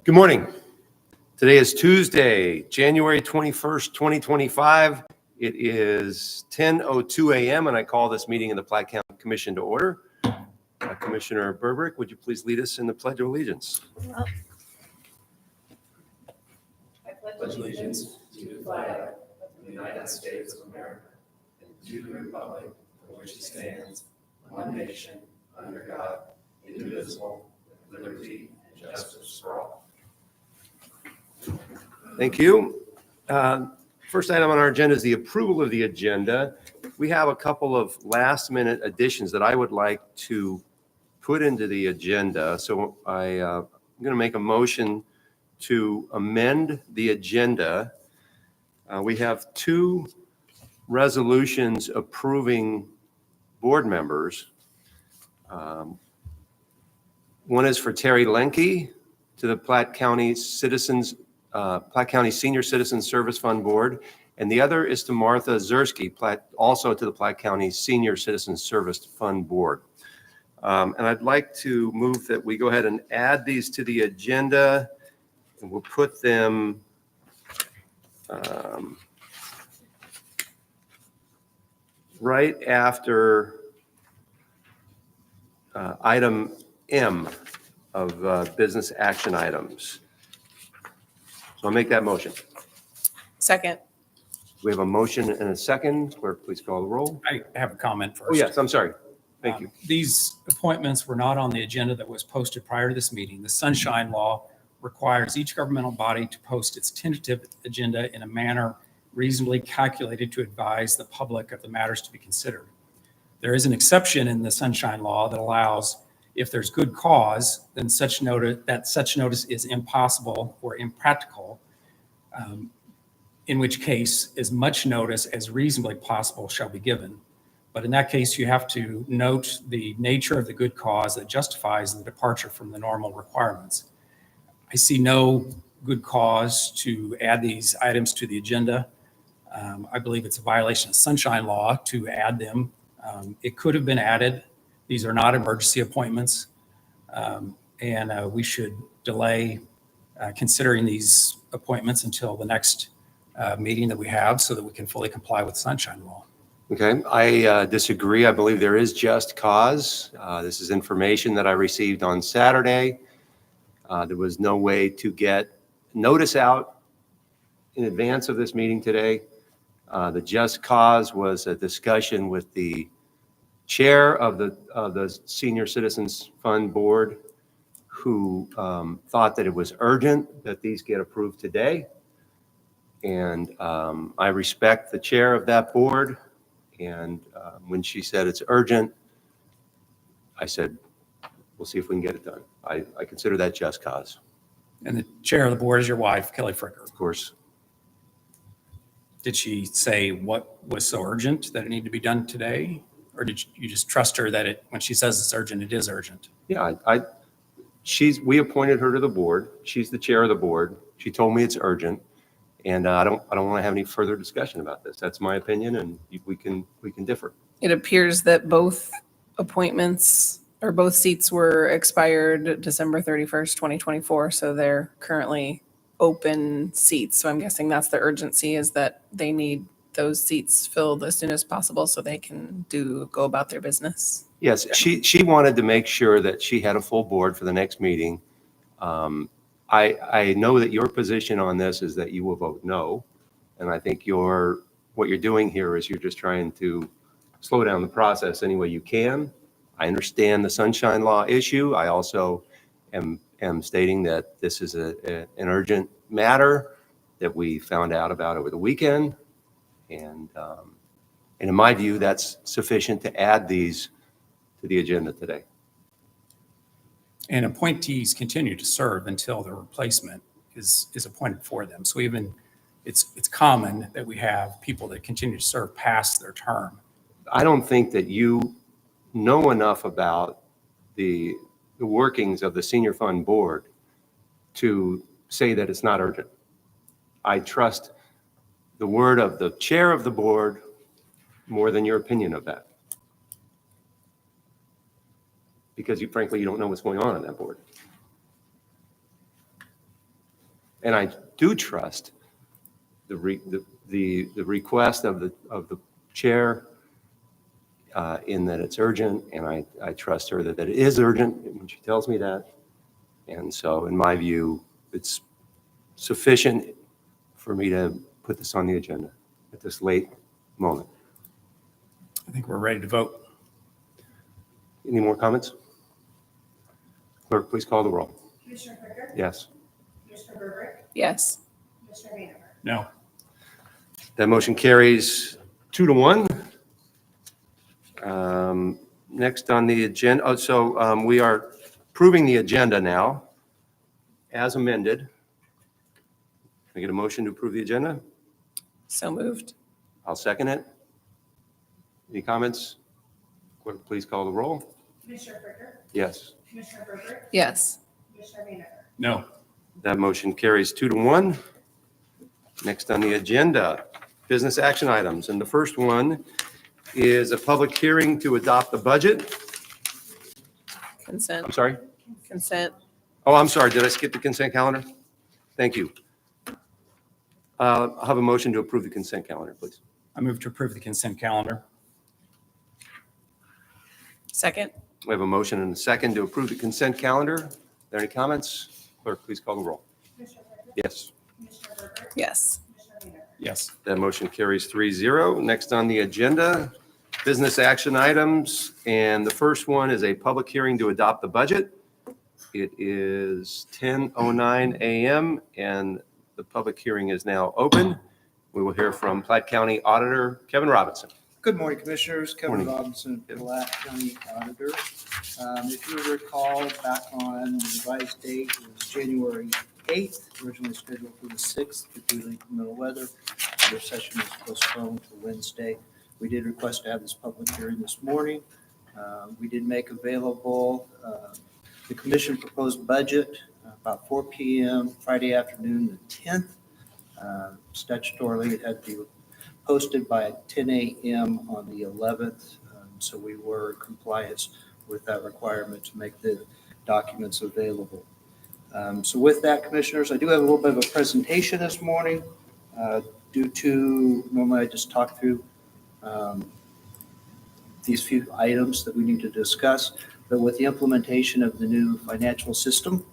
Good morning. Today is Tuesday, January 21st, 2025. It is 10:02 a.m. and I call this meeting of the Platte County Commission to order. Commissioner Burbrick, would you please lead us in the Pledge of Allegiance? I pledge allegiance to the flag of the United States of America and to the republic for which it stands, one nation, under God, indivisible, with liberty and justice for all. Thank you. First item on our agenda is the approval of the agenda. We have a couple of last-minute additions that I would like to put into the agenda. So I'm going to make a motion to amend the agenda. We have two resolutions approving board members. One is for Terry Lenke to the Platte County Senior Citizen Service Fund Board, and the other is to Martha Zersky, also to the Platte County Senior Citizen Service Fund Board. And I'd like to move that we go ahead and add these to the agenda, and we'll put them right after item M of business action items. So I'll make that motion. Second. We have a motion and a second. Clerk, please call the roll. I have a comment first. Oh, yes, I'm sorry. Thank you. These appointments were not on the agenda that was posted prior to this meeting. The Sunshine Law requires each governmental body to post its tentative agenda in a manner reasonably calculated to advise the public of the matters to be considered. There is an exception in the Sunshine Law that allows, if there's good cause, then such notice is impossible or impractical, in which case as much notice as reasonably possible shall be given. But in that case, you have to note the nature of the good cause that justifies the departure from the normal requirements. I see no good cause to add these items to the agenda. I believe it's a violation of Sunshine Law to add them. It could have been added. These are not emergency appointments, and we should delay considering these appointments until the next meeting that we have so that we can fully comply with Sunshine Law. Okay, I disagree. I believe there is just cause. This is information that I received on Saturday. There was no way to get notice out in advance of this meeting today. The just cause was a discussion with the chair of the Senior Citizens Fund Board, who thought that it was urgent that these get approved today. And I respect the chair of that board. And when she said it's urgent, I said, we'll see if we can get it done. I consider that just cause. And the chair of the board is your wife, Kelly Fricker. Of course. Did she say what was so urgent that it needed to be done today? Or did you just trust her that when she says it's urgent, it is urgent? Yeah, we appointed her to the board. She's the chair of the board. She told me it's urgent, and I don't want to have any further discussion about this. That's my opinion, and we can differ. It appears that both appointments or both seats were expired December 31st, 2024. So they're currently open seats. So I'm guessing that's the urgency, is that they need those seats filled as soon as possible so they can go about their business. Yes, she wanted to make sure that she had a full board for the next meeting. I know that your position on this is that you will vote no. And I think what you're doing here is you're just trying to slow down the process any way you can. I understand the Sunshine Law issue. I also am stating that this is an urgent matter that we found out about over the weekend. And in my view, that's sufficient to add these to the agenda today. And appointees continue to serve until the replacement is appointed for them. So even it's common that we have people that continue to serve past their term. I don't think that you know enough about the workings of the Senior Fund Board to say that it's not urgent. I trust the word of the chair of the board more than your opinion of that. Because frankly, you don't know what's going on that board. And I do trust the request of the chair in that it's urgent, and I trust her that it is urgent when she tells me that. And so in my view, it's sufficient for me to put this on the agenda at this late moment. I think we're ready to vote. Any more comments? Clerk, please call the roll. Commissioner Fricker? Yes. Commissioner Verbrick? Yes. Commissioner Vanacker? No. That motion carries 2-1. Next on the agenda, we are approving the agenda now as amended. Can I get a motion to approve the agenda? So moved. I'll second it. Any comments? Clerk, please call the roll. Commissioner Fricker? Yes. Commissioner Verbrick? Yes. Commissioner Vanacker? No. That motion carries 2-1. Next on the agenda, business action items. And the first one is a public hearing to adopt the budget. Consent. I'm sorry? Consent. Oh, I'm sorry. Did I skip the consent calendar? Thank you. I'll have a motion to approve the consent calendar, please. I move to approve the consent calendar. Second. We have a motion and a second to approve the consent calendar. Are there any comments? Clerk, please call the roll. Commissioner Fricker? Yes. Commissioner Verbrick? Yes. Commissioner Vanacker? Yes. That motion carries 3-0. Next on the agenda, business action items. And the first one is a public hearing to adopt the budget. It is 10:09 a.m. and the public hearing is now open. We will hear from Platte County Auditor Kevin Robinson. Good morning, Commissioners. Kevin Morning. Robinson, Platte County Auditor. If you recall, back on the revised date, it was January 8th, originally scheduled for the 6th, but due to inclement weather, their session was postponed to Wednesday. We did request to have this public hearing this morning. We did make available the commission proposed budget about 4 p.m. Friday afternoon, the 10th. Statutorily, it had to be posted by 10 a.m. on the 11th. So we were in compliance with that requirement to make the documents available. So with that, Commissioners, I do have a little bit of a presentation this morning due to, normally I just talk through these few items that we need to discuss, but with the implementation of the new financial system,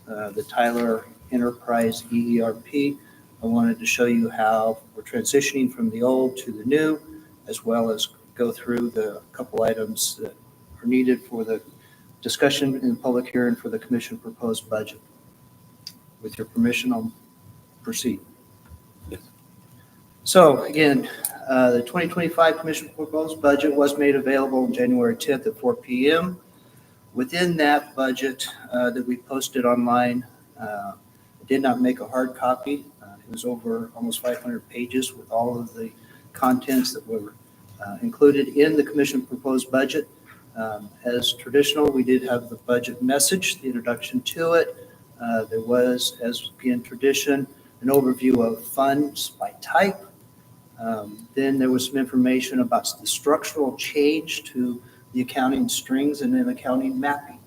the Tyler Enterprise EERP, I wanted to show you how we're transitioning from the old to the new, as well as go through the couple items that are needed for the discussion in the public hearing for the commission proposed budget. With your permission, I'll proceed. Yes. So again, the 2025 commission proposed budget was made available on January 10th at 4 p.m. Within that budget that we posted online, I did not make a hard copy. It was over almost 500 pages with all of the contents that were included in the commission proposed budget. As traditional, we did have the budget message, the introduction to it. There was, as being tradition, an overview of funds by type. Then there was some information about the structural change to the accounting strings and then accounting mapping.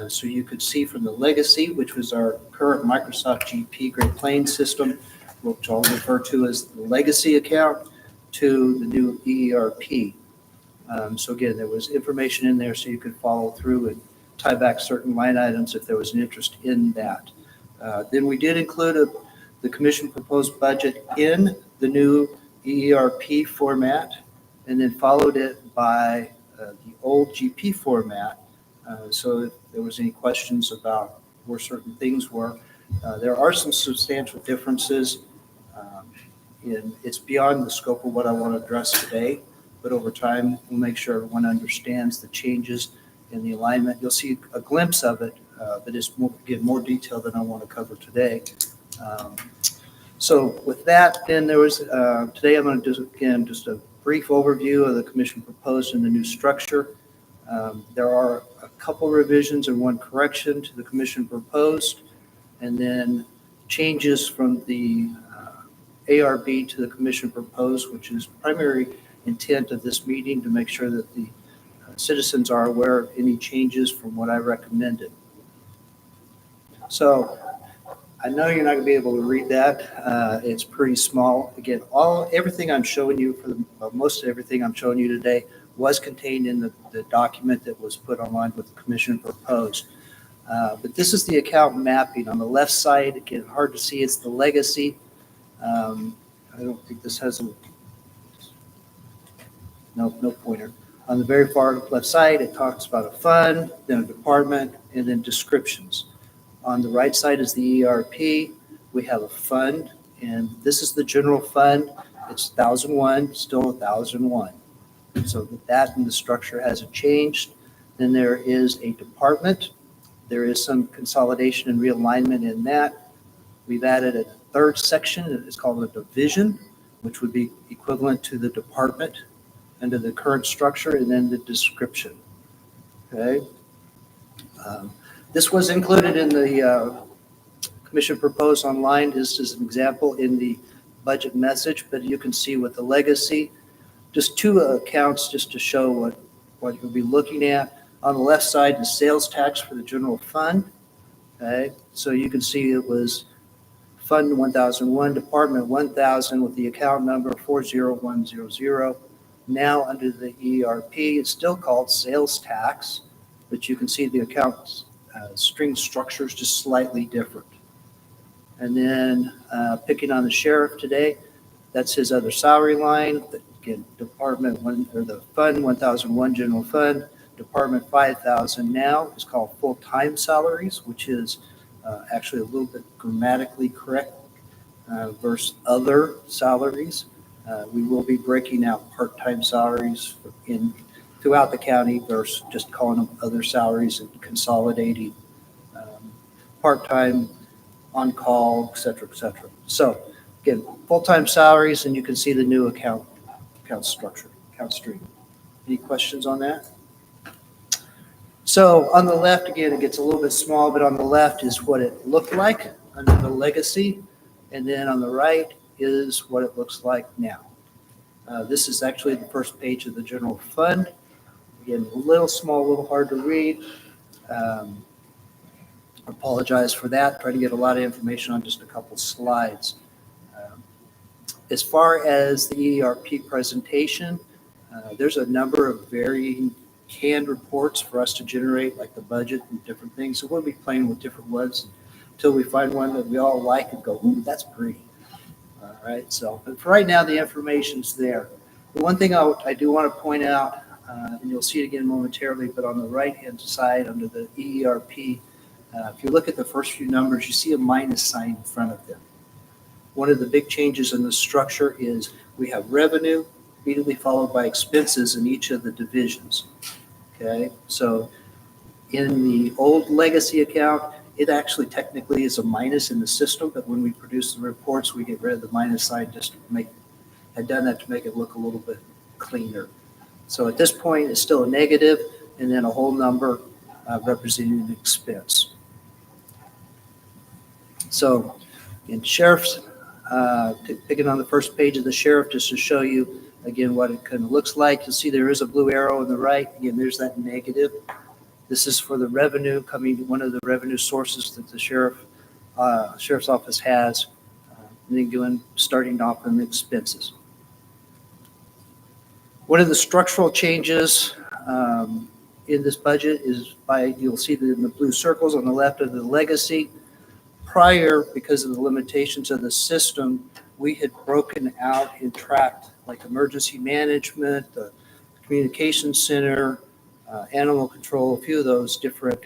So you could see from the legacy, which was our current Microsoft GP Great Plains system, which I'll refer to as the legacy account, to the new EERP. So again, there was information in there so you could follow through and tie back certain line items if there was an interest in that. Then we did include the commission proposed budget in the new EERP format, and then followed it by the old GP format. So if there was any questions about where certain things were, there are some substantial differences. It's beyond the scope of what I want to address today, but over time, we'll make sure everyone understands the changes in the alignment. You'll see a glimpse of it, but it's more detail than I want to cover today. So with that, then there was, today I'm going to do, again, just a brief overview of the commission proposed in the new structure. There are a couple revisions and one correction to the commission proposed, and then changes from the ARB to the commission proposed, which is primary intent of this meeting to make sure that the citizens are aware of any changes from what I recommended. So I know you're not going to be able to read that. It's pretty small. Again, everything I'm showing you most of everything I'm showing you today was contained in the document that was put online with the commission proposed. But this is the account mapping. On the left side, again, hard to see, it's the legacy. I don't think this has no pointer. On the very far left side, it talks about a fund, then a department, and then descriptions. On the right side is the ERP. We have a fund, and this is the general fund. It's 1,001, still 1,001. So that and the structure hasn't changed. Then there is a department. There is some consolidation and realignment in that. We've added a third section. It's called a division, which would be equivalent to the department under the current structure, and then the description. Okay. This was included in the commission proposed online. This is an example in the budget message, but you can see with the legacy, just two accounts just to show what you'll be looking at. On the left side, the sales tax for the general fund. Okay, so you can see it was Fund 1001, Department 1000 with the account number 40100. Now under the ERP, it's still called sales tax, but you can see the account string structure is just slightly different. And then picking on the sheriff today, that's his other salary line. Again, Department 1 or the Fund 1001 General Fund. Department 5000 now is called full-time salaries, which is actually a little bit grammatically correct versus other salaries. We will be breaking out part-time salaries throughout the county versus just calling them other salaries and consolidating part-time, on-call, et cetera, et cetera. So again, full-time salaries, and you can see the new account structure, account stream. Any questions on that? So on the left, again, it gets a little bit small, but on the left is what it looked like under the legacy. And then on the right is what it looks like now. This is actually the first page of the general fund. Again, a little small, a little hard to read. Apologize for that. Try to get a lot of information on just a couple slides. As far as the ERP presentation, there's a number of varying canned reports for us to generate, like the budget and different things. So we'll be playing with different ones until we find one that we all like and go, ooh, that's pretty. All right. So, but for right now, the information's there. The one thing I do want to point out, and you'll see it again momentarily, but on the right-hand side under the ERP, if you look at the first few numbers, you see a minus sign in front of them. One of the big changes in the structure is we have revenue immediately followed by expenses in each of the divisions. Okay, so in the old legacy account, it actually technically is a minus in the system, but when we produce the reports, we get rid of the minus sign just to I've done that to make it look a little bit cleaner. So at this point, it's still a negative, and then a whole number representing an expense. So in sheriff's, picking on the first page of the sheriff, just to show you again what it kind of looks like. You'll see there is a blue arrow on the right. Again, there's that negative. This is for the revenue coming, one of the revenue sources that the sheriff's office has. And then starting off on the expenses. One of the structural changes in this budget is you'll see that in the blue circles on the left of the legacy. Prior, because of the limitations of the system, we had broken out and tracked like emergency management, the communications center, animal control, a few of those different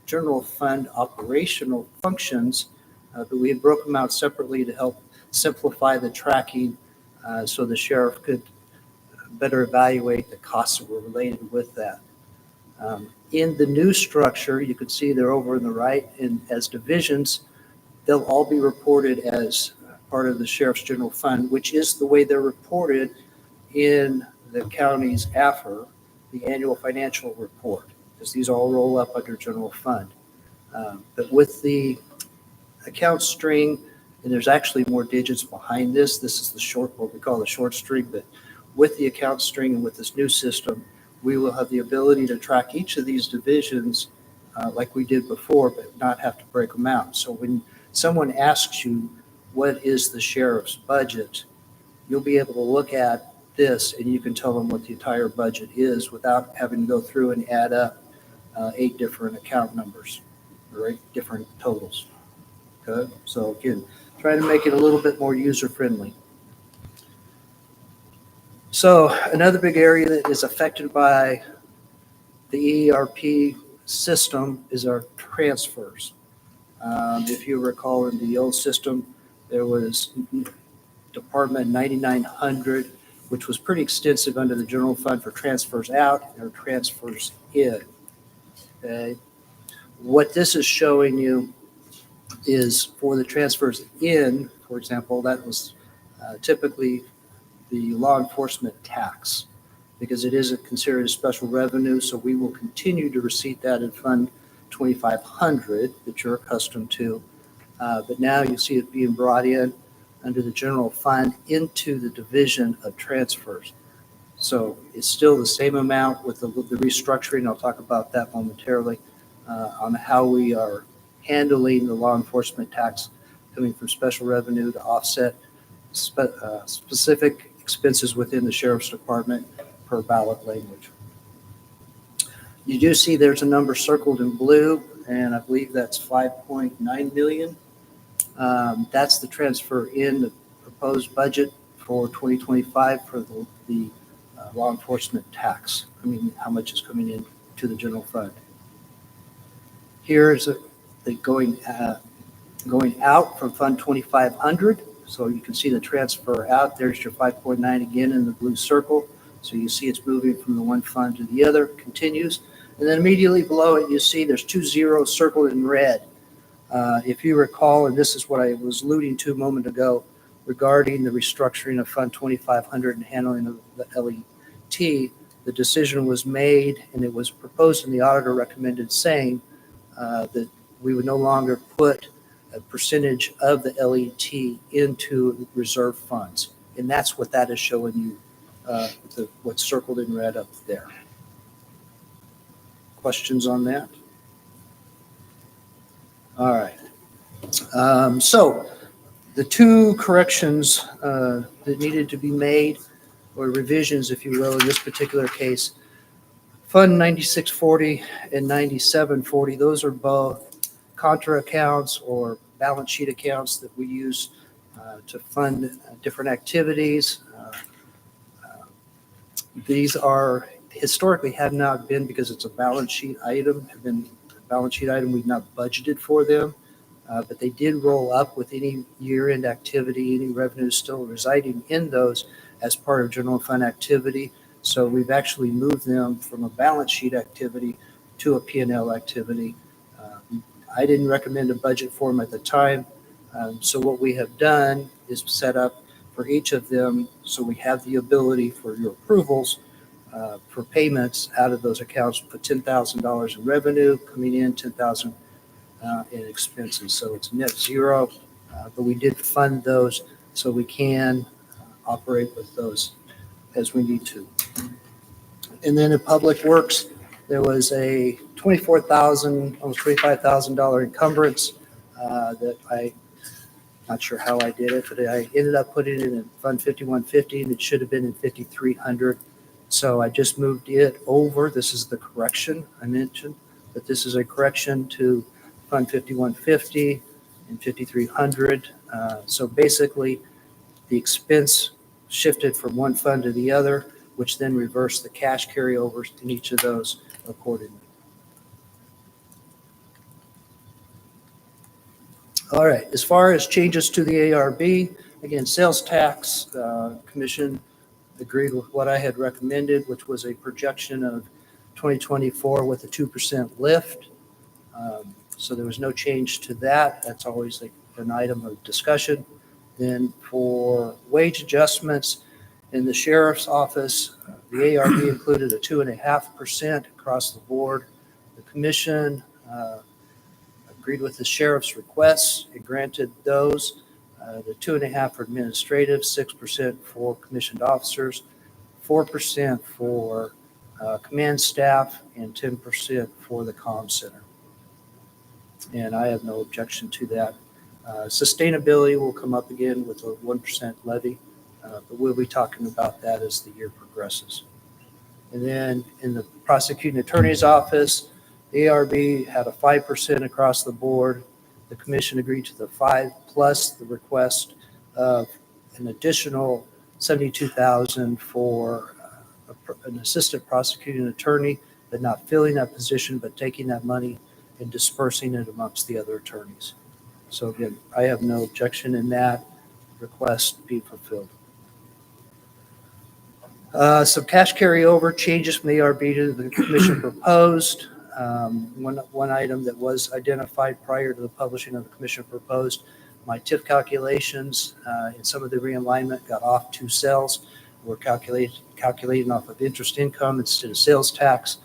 general fund operational functions, but we had broken them out separately to help simplify the tracking so the sheriff could better evaluate the costs that were related with that. In the new structure, you can see they're over on the right, and as divisions, they'll all be reported as part of the Sheriff's General Fund, which is the way they're reported in the county's AFR, the annual financial report, because these all roll up under general fund. But with the account string, and there's actually more digits behind this. This is the short, what we call the short string, but with the account string and with this new system, we will have the ability to track each of these divisions like we did before, but not have to break them out. So when someone asks you, what is the sheriff's budget? You'll be able to look at this and you can tell them what the entire budget is without having to go through and add up 8 different account numbers or 8 different totals. Okay, so again, trying to make it a little bit more user-friendly. So another big area that is affected by the ERP system is our transfers. If you recall, in the old system, there was Department 9900, which was pretty extensive under the general fund for transfers out or transfers in. Okay. What this is showing you is for the transfers in, for example, that was typically the law enforcement tax, because it isn't considered a special revenue, so we will continue to receive that in Fund 2500 that you're accustomed to. But now you see it being brought in under the general fund into the division of transfers. So it's still the same amount with the restructuring. I'll talk about that momentarily on how we are handling the law enforcement tax coming from special revenue to offset specific expenses within the sheriff's department per ballot language. You do see there's a number circled in blue, and I believe that's 5.9 million. That's the transfer in the proposed budget for 2025 for the law enforcement tax. I mean, how much is coming in to the general fund. Here's the going out from Fund 2500. So you can see the transfer out. There's your 5.9 again in the blue circle. So you see it's moving from the one fund to the other, continues. And then immediately below it, you see there's 2 zeros circled in red. If you recall, and this is what I was alluding to a moment ago regarding the restructuring of Fund 2500 and handling of the LET, the decision was made and it was proposed and the auditor recommended saying that we would no longer put a percentage of the LET into reserve funds. And that's what that is showing you, what's circled in red up there. Questions on that? All right. So the 2 corrections that needed to be made, or revisions, if you will, in this particular case, Fund 9640 and 9740, those are both contra accounts or balance sheet accounts that we use to fund different activities. These are historically have not been, because it's a balance sheet item, we've not budgeted for them, but they did roll up with any year-end activity, any revenue still residing in those as part of general fund activity. So we've actually moved them from a balance sheet activity to a P&L activity. I didn't recommend a budget for them at the time. So what we have done is set up for each of them so we have the ability for your approvals for payments out of those accounts, put $10,000 in revenue coming in, $10,000 in expenses. So it's net zero, but we did fund those so we can operate with those as we need to. And then in Public Works, there was a $24,000, almost $25,000 encumbrance that not sure how I did it, but I ended up putting it in Fund 5150 and it should have been in 5300. So I just moved it over. This is the correction I mentioned, but this is a correction to Fund 5150 and 5300. So basically the expense shifted from one fund to the other, which then reversed the cash carryovers in each of those accordingly. All right, as far as changes to the ARB, again, sales tax commission agreed with what I had recommended, which was a projection of 2024 with a 2% lift. So there was no change to that. That's always an item of discussion. Then for wage adjustments in the sheriff's office, the ARB included a 2.5% across the board. The commission agreed with the sheriff's requests and granted those. The 2.5% for administrative, 6% for commissioned officers, 4% for command staff, and 10% for the comm center. And I have no objection to that. Sustainability will come up again with a 1% levy, but we'll be talking about that as the year progresses. And then in the prosecuting attorney's office, the ARB had a 5% across the board. The commission agreed to the 5 plus the request of an additional $72,000 for an assistant prosecuting attorney, but not filling that position, but taking that money and dispersing it amongst the other attorneys. So again, I have no objection in that request be fulfilled. Some cash carryover changes from the ARB to the commission proposed. One item that was identified prior to the publishing of the commission proposed, my TIF calculations in some of the realignment got off 2 cells. We're calculating off of interest income instead of sales tax.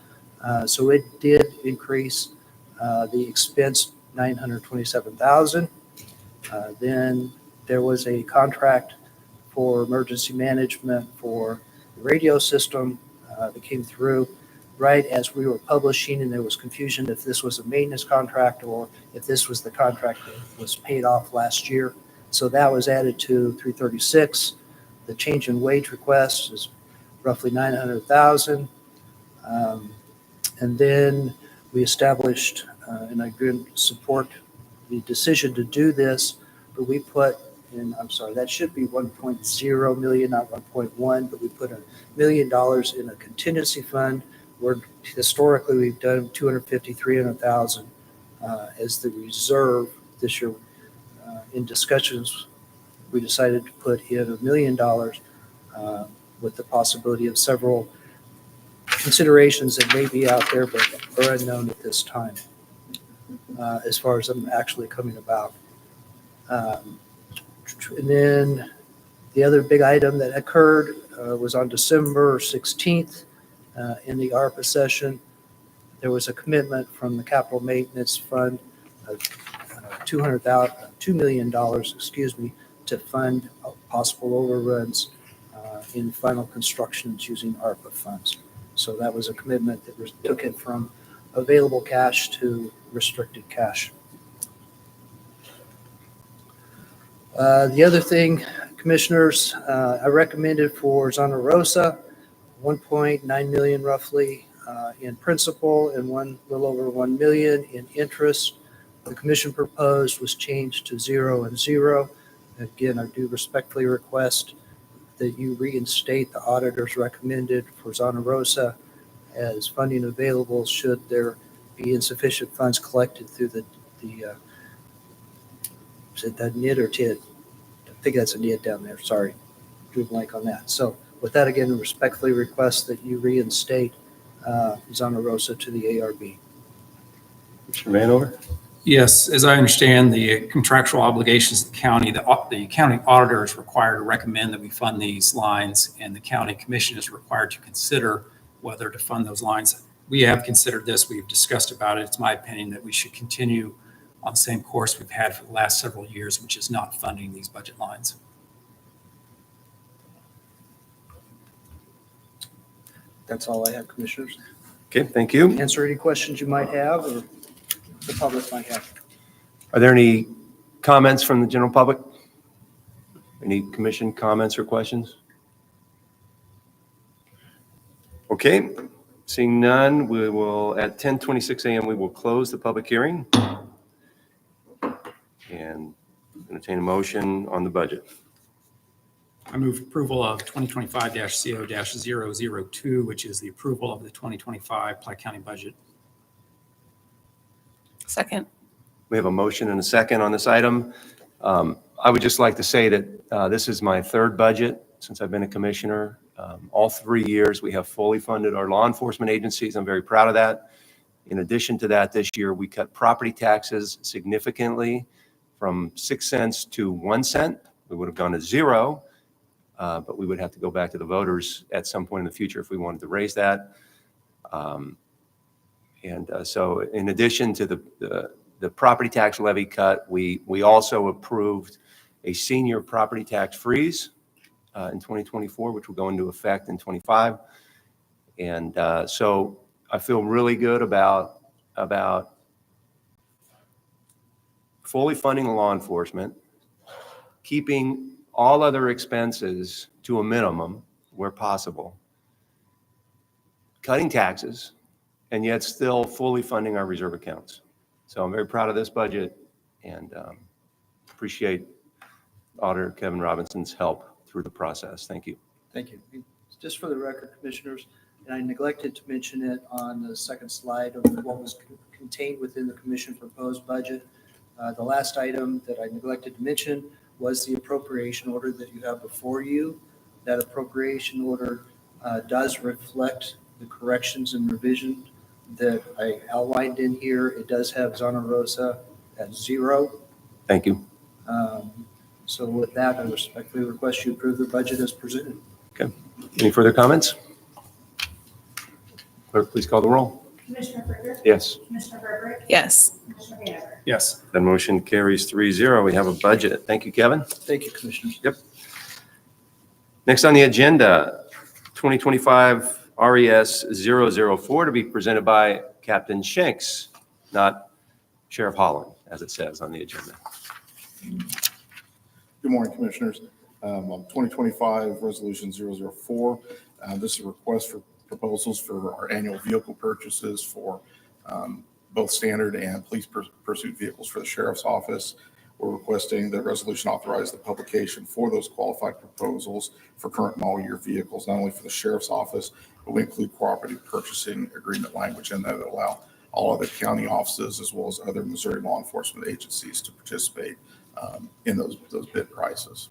So it did increase the expense $927,000. Then there was a contract for emergency management for the radio system that came through right as we were publishing, and there was confusion if this was a maintenance contract or if this was the contract that was paid off last year. So that was added to 336. The change in wage request is roughly $900,000. And then we established, and I couldn't support the decision to do this, but we put in, I'm sorry, that should be 1.0 million, not 1.1, but we put $1 million in a contingency fund where historically we've done 250, 300,000 as the reserve this year. In discussions, we decided to put in $1 million with the possibility of several considerations that may be out there but are unknown at this time as far as them actually coming about. And then the other big item that occurred was on December 16th in the ARPA session. There was a commitment from the Capital Maintenance Fund of $2 million, to fund possible overruns in final constructions using ARPA funds. So that was a commitment that took it from available cash to restricted cash. The other thing, commissioners, I recommended for Zona Rosa, 1.9 million roughly in principal and little over 1 million in interest. The commission proposed was changed to 0 and 0. Again, I do respectfully request that you reinstate the auditor's recommended for Zona Rosa as funding available should there be insufficient funds collected through the is it that NID or TID? I think that's a NID down there. Sorry, drew a blank on that. So with that, again, I respectfully request that you reinstate Zona Rosa to the ARB. Mr. Vanover? Yes, as I understand the contractual obligations of the county auditor is required to recommend that we fund these lines, and the county commission is required to consider whether to fund those lines. We have considered this. We've discussed about it. It's my opinion that we should continue on the same course we've had for the last several years, which is not funding these budget lines. That's all I have, commissioners. Okay, thank you. Answer any questions you might have or the public might have. Are there any comments from the general public? Any commission comments or questions? Okay, seeing none, we will, at 10:26 a.m., we will close the public hearing and entertain a motion on the budget. I move approval of 2025-CO-002, which is the approval of the 2025 Pike County budget. Second. We have a motion and a second on this item. I would just like to say that this is my third budget since I've been a commissioner. All 3 years, we have fully funded our law enforcement agencies. I'm very proud of that. In addition to that, this year, we cut property taxes significantly from 6 cents to 1 cent. We would have gone to 0, but we would have to go back to the voters at some point in the future if we wanted to raise that. So in addition to the property tax levy cut, we also approved a senior property tax freeze in 2024, which will go into effect in 25. And so I feel really good about fully funding law enforcement, keeping all other expenses to a minimum where possible, cutting taxes, and yet still fully funding our reserve accounts. So I'm very proud of this budget and appreciate Auditor Kevin Robinson's help through the process. Thank you. Thank you. Just for the record, Commissioners, and I neglected to mention it on the second slide of what was contained within the commission proposed budget. The last item that I neglected to mention was the appropriation order that you have before you. That appropriation order does reflect the corrections and revision that I outlined in here. It does have Zona Rosa at 0. Thank you. So with that, I respectfully request you approve the budget as presented. Any further comments? Clerk, please call the roll. Commissioner Freier? Yes. Commissioner Freier? Yes. Commissioner Hanover? Yes. That motion carries 3-0. We have a budget. Thank you, Kevin. Thank you, Commissioners. Next on the agenda, 2025 RES 004 to be presented by Captain Shanks, not Sheriff Holland, as it says on the agenda. Good morning, Commissioners. On 2025 Resolution 004, this is a request for proposals for our annual vehicle purchases for both standard and police pursuit vehicles for the Sheriff's Office. We're requesting the resolution authorize the publication for those qualified proposals for current model year vehicles, not only for the Sheriff's Office, but we include cooperative purchasing agreement language in there that allow all other county offices as well as other Missouri law enforcement agencies to participate in those bid prices.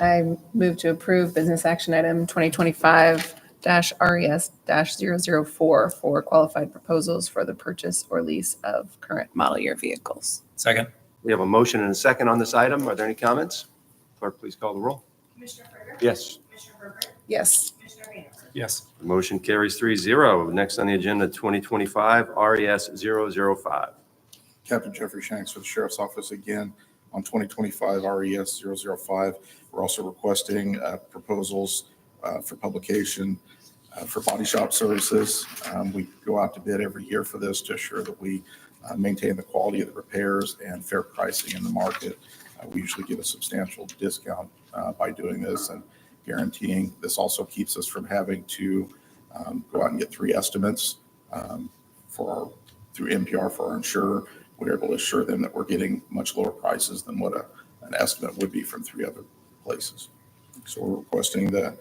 I move to approve business action item 2025-RES-004 for qualified proposals for the purchase or lease of current model year vehicles. Second. We have a motion and a second on this item. Are there any comments? Clerk, please call the roll. Commissioner Freier? Yes. Commissioner Freier? Yes. Commissioner Hanover? Yes. The motion carries 3-0. Next on the agenda, 2025 RES 005. Captain Jeffrey Shanks for the Sheriff's Office again on 2025 RES 005. We're also requesting proposals for publication for body shop services. We go out to bid every year for this to assure that we maintain the quality of the repairs and fair pricing in the market. We usually get a substantial discount by doing this and guaranteeing. This also keeps us from having to go out and get 3 estimates through NPR for our insurer. We're able to assure them that we're getting much lower prices than what an estimate would be from 3 other places. So we're requesting the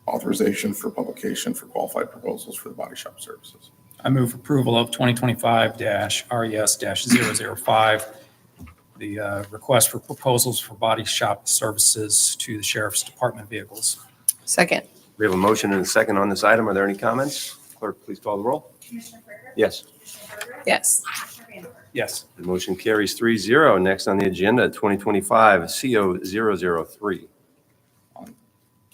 authorization for publication for qualified proposals for the body shop services. I move approval of 2025-RES-005, the request for proposals for body shop services to the Sheriff's Department vehicles. Second. We have a motion and a second on this item. Are there any comments? Clerk, please call the roll. Commissioner Freier? Yes. Commissioner Freier? Yes. Commissioner Hanover? Yes. The motion carries 3-0. Next on the agenda, 2025 CO 003.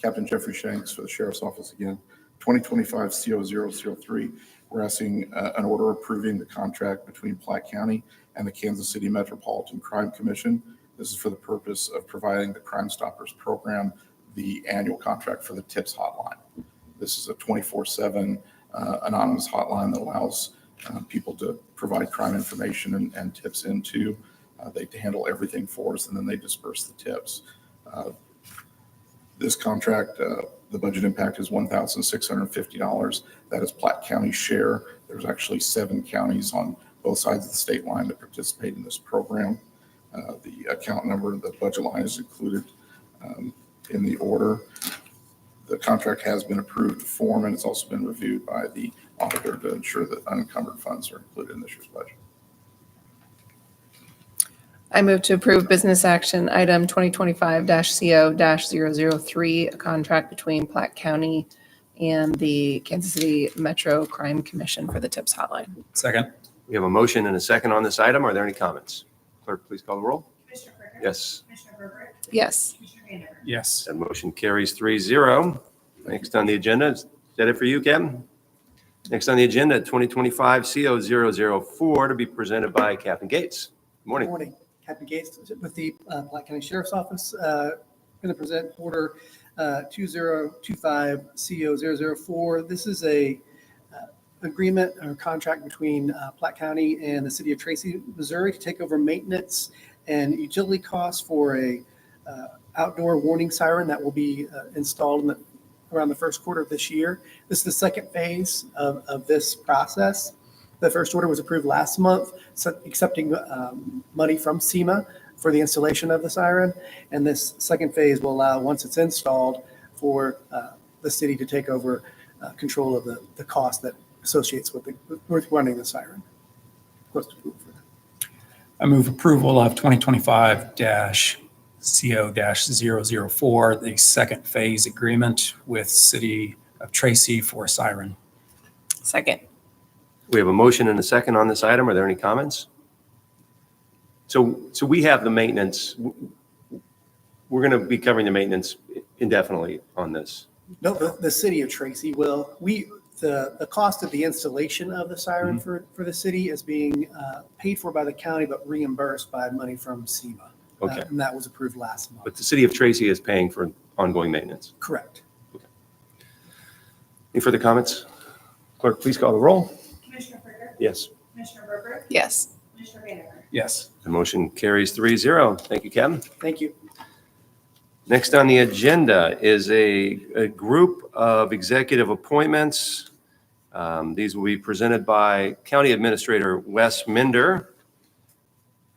Captain Jeffrey Shanks for the Sheriff's Office again. 2025 CO 003, we're asking an order approving the contract between Platte County and the Kansas City Metropolitan Crime Commission. This is for the purpose of providing the Crime Stoppers program the annual contract for the TIPS hotline. This is a 24/7 anonymous hotline that allows people to provide crime information and tips into. They handle everything for us, and then they disperse the tips. This contract, the budget impact is $1,650. That is Platte County's share. There's actually 7 counties on both sides of the state line that participate in this program. The account number, the budget line is included in the order. The contract has been approved to form, and it's also been reviewed by the auditor to ensure that unencumbered funds are included in this year's budget. I move to approve business action item 2025-CO-003, a contract between Platte County and the Kansas City Metro Crime Commission for the TIPS hotline. Second. We have a motion and a second on this item. Are there any comments? Clerk, please call the roll. Commissioner Freier? Yes. Commissioner Freier? Yes. Commissioner Hanover? Yes. That motion carries 3-0. Next on the agenda, is that it for you, Captain? Next on the agenda, 2025 CO 004 to be presented by Captain Gates. Good morning. Good morning. Captain Gates with the Platte County Sheriff's Office. Going to present order 2025 CO 004. This is a agreement or contract between Platte County and the city of Tracy, Missouri to take over maintenance and utility costs for a outdoor warning siren that will be installed around the first quarter of this year. This is the second phase of this process. The first order was approved last month, accepting money from SEMA for the installation of the siren. And this second phase will allow, once it's installed, for the city to take over control of the cost that associates with running the siren. I move approval of 2025-CO-004, the second phase agreement with City of Tracy for siren. Second. We have a motion and a second on this item. Are there any comments? So we have the maintenance. We're going to be covering the maintenance indefinitely on this. No, the city of Tracy will. The cost of the installation of the siren for the city is being paid for by the county, but reimbursed by money from SEMA. Okay. And that was approved last month. But the city of Tracy is paying for ongoing maintenance. Correct. Any further comments? Clerk, please call the roll. Commissioner Freier? Yes. Commissioner Berger? Yes. Commissioner Vanacker? Yes. The motion carries 3-0. Thank you, Kevin. Thank you. Next on the agenda is a group of executive appointments. These will be presented by County Administrator Wes Minder.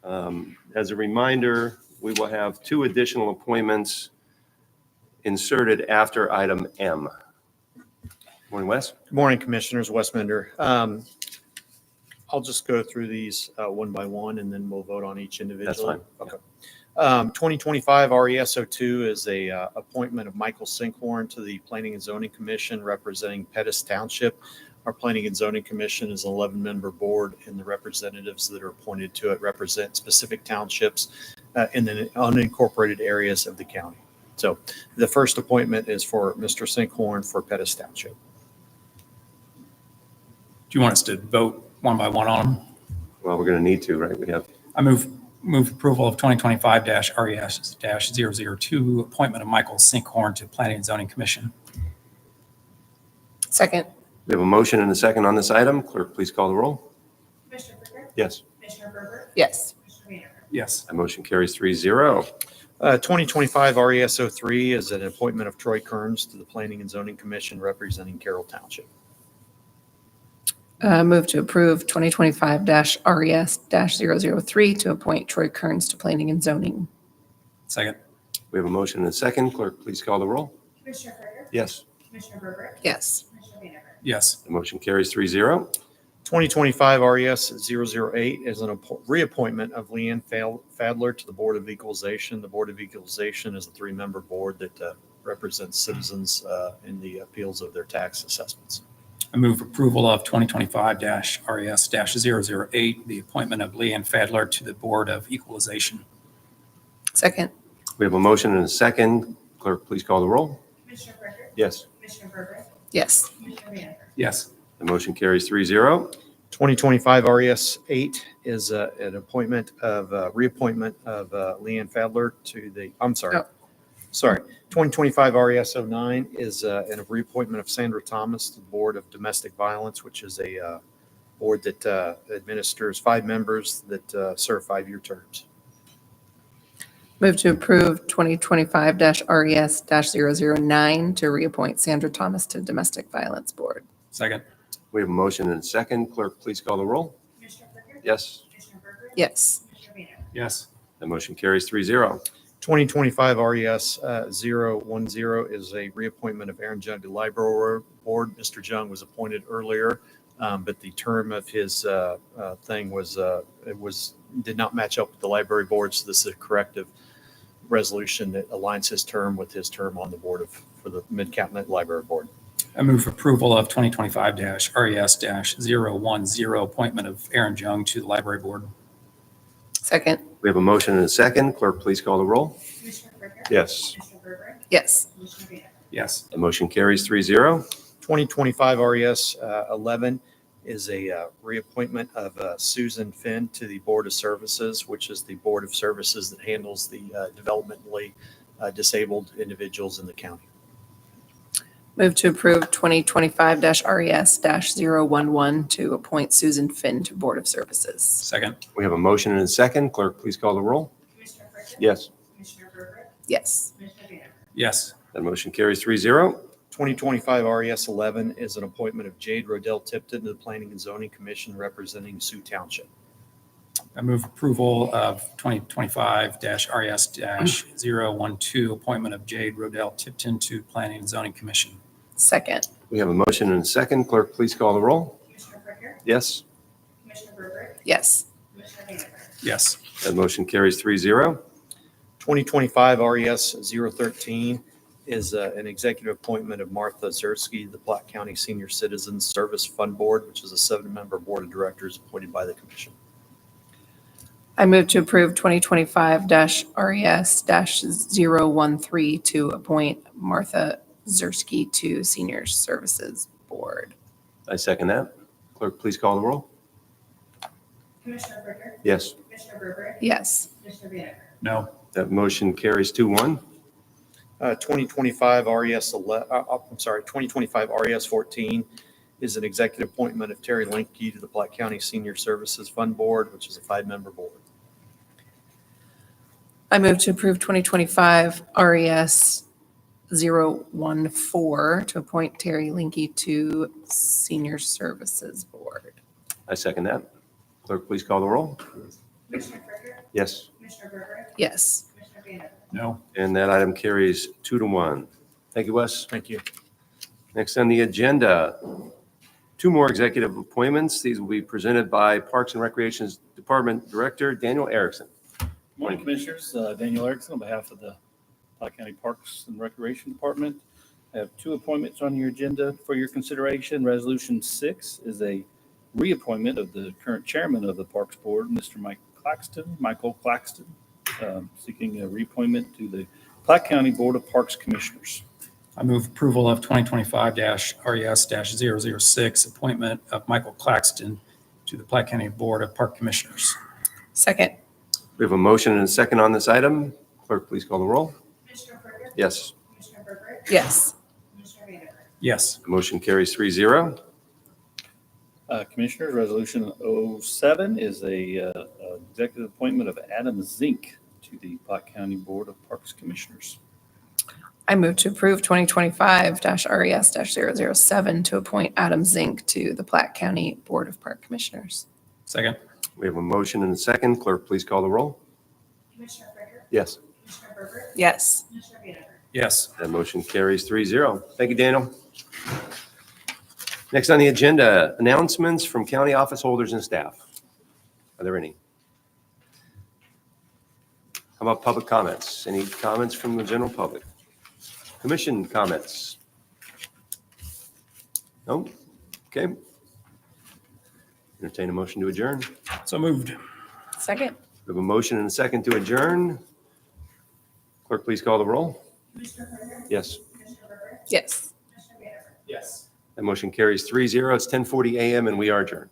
As a reminder, we will have 2 additional appointments inserted after item M. Morning, Wes. Good morning, Commissioners. Wes Minder. I'll just go through these one by one, and then we'll vote on each individually. That's fine. Okay. 2025 RESO2 is a appointment of Michael Sinkhorn to the Planning and Zoning Commission representing Pettis Township. Our Planning and Zoning Commission is an 11-member board, and the representatives that are appointed to it represent specific townships in the unincorporated areas of the county. So the first appointment is for Mr. Sinkhorn for Pettis Township. Do you want us to vote one by one on them? Well, we're going to need to, right? We have, I move approval of 2025-RES-002, appointment of Michael Sinkhorn to Planning and Zoning Commission. Second. we have a motion and a second on this item. Clerk, please call the roll. Commissioner Freier? Yes. Commissioner Berger? Yes. Commissioner Vanacker? Yes. That motion carries 3-0. 2025 RESO3 is an appointment of Troy Kearns to the Planning and Zoning Commission representing Carroll Township. Move to approve 2025-RES-003 to appoint Troy Kearns to Planning and Zoning. Second. We have a motion and a second. Clerk, please call the roll. Commissioner Freier? Yes. Commissioner Berger? Yes. Commissioner Vanacker? Yes. The motion carries 3-0. 2025 RES-008 is a reappointment of Leanne Fadler to the Board of Equalization. The Board of Equalization is a 3-member board that represents citizens in the appeals of their tax assessments. I move approval of 2025-RES-008, the appointment of Leanne Fadler to the Board of Equalization. Second. We have a motion and a second. Clerk, please call the roll. Commissioner Freier? Yes. Commissioner Berger? Yes. Commissioner Vanacker? Yes. The motion carries 3-0. 2025 RES-8 is an appointment of, reappointment of Leanne Fadler to the, Oh. 2025 RES-09 is a reappointment of Sandra Thomas to the Board of Domestic Violence, which is a board that administers 5 members that serve 5-year terms. Move to approve 2025-RES-009 to reappoint Sandra Thomas to Domestic Violence Board. Second. We have a motion and a second. Clerk, please call the roll. Commissioner Freier? Yes. Commissioner Berger? Yes. Commissioner Vanacker? Yes. The motion carries 3-0. 2025 RES-010 is a reappointment of Aaron Jung to Library Board. Mr. Jung was appointed earlier, but the term of his thing did not match up with the Library Board, so this is a corrective resolution that aligns his term with his term on the board for the Mid-Continent Library Board. I move approval of 2025-RES-010, appointment of Aaron Jung to the Library Board. Second. We have a motion and a second. Clerk, please call the roll. Commissioner Freier? Yes. Commissioner Berger? Yes. Commissioner Vanacker? Yes. The motion carries 3-0. 2025 RES-11 is a reappointment of Susan Finn to the Board of Services, which is the Board of Services that handles the developmentally disabled individuals in the county. Move to approve 2025-RES-011 to appoint Susan Finn to Board of Services. Second. We have a motion and a second. Clerk, please call the roll. Commissioner Brinkley? Yes, Commissioner Berger? Yes. Commissioner Vanacker? Yes. that motion carries 3-0. 2025 RES 11 is an appointment of Jade Rodell Tipton to the Planning and Zoning Commission representing Sioux Township. I move approval of 2025-RES-012, appointment of Jade Rodell Tipton to Planning and Zoning Commission. Second. We have a motion and a second. Clerk, please call the roll. Commissioner Brinkley? Yes, Commissioner Berger? Yes. Commissioner Vanacker? Yes. that motion carries 3-0. 2025 RES 013 is an executive appointment of Martha Zursky to the Platte County Senior Citizens Service Fund Board, which is a 7-member board of directors appointed by the commission. I move to approve 2025-RES-013 to appoint Martha Zursky to Senior Services Board. I second that. Clerk, please call the roll. Commissioner Brinkley? Yes, Commissioner Berger? Yes. Commissioner Vanacker? No. that motion carries 2-1. 2025 RES 14 is an executive appointment of Terry Linke to the Platte County Senior Services Fund Board, which is a 5-member board. I move to approve 2025-RES-014 to appoint Terry Linke to Senior Services Board. I second that. Clerk, please call the roll. Commissioner Brinkley? Yes, Commissioner Berger? Yes. Commissioner Vanacker? No. and that item carries 2-1. Thank you, Wes. Thank you. Next on the agenda, 2 more executive appointments. These will be presented by Parks and Recreation Department Director Daniel Erickson. Morning, Commissioners. Daniel Erickson on behalf of the Platte County Parks and Recreation Department. I have 2 appointments on your agenda for your consideration. Resolution 6 is a reappointment of the current chairman of the Parks Board, Mr. Michael Claxton, seeking a reappointment to the Platte County Board of Parks Commissioners. I move approval of 2025-RES-006, appointment of Michael Claxton to the Platte County Board of Park Commissioners. Second. We have a motion and a second on this item. Clerk, please call the roll. Commissioner Brinkley? Yes, Commissioner Berger? Yes. Commissioner Vanacker? Yes. the motion carries 3-0. Commissioners, Resolution 07 is a executive appointment of Adam Zink to the Platte County Board of Parks Commissioners. I move to approve 2025-RES-007 to appoint Adam Zink to the Platte County Board of Park Commissioners. Second. We have a motion and a second. Clerk, please call the roll. Commissioner Brinkley? Yes, Commissioner Berger? Yes. Commissioner Vanacker? Yes. that motion carries 3-0. Thank you, Daniel. Next on the agenda, announcements from county office holders and staff. Are there any? How about public comments? Any comments from the general public? Commission comments? No? Okay. Entertain a motion to adjourn. So moved. Second. We have a motion and a second to adjourn. Clerk, please call the roll. Commissioner Brinkley? Yes, Commissioner Berger? Yes. Commissioner Vanacker? Yes. that motion carries 3-0. It's 10:40 a.m. and we are adjourned.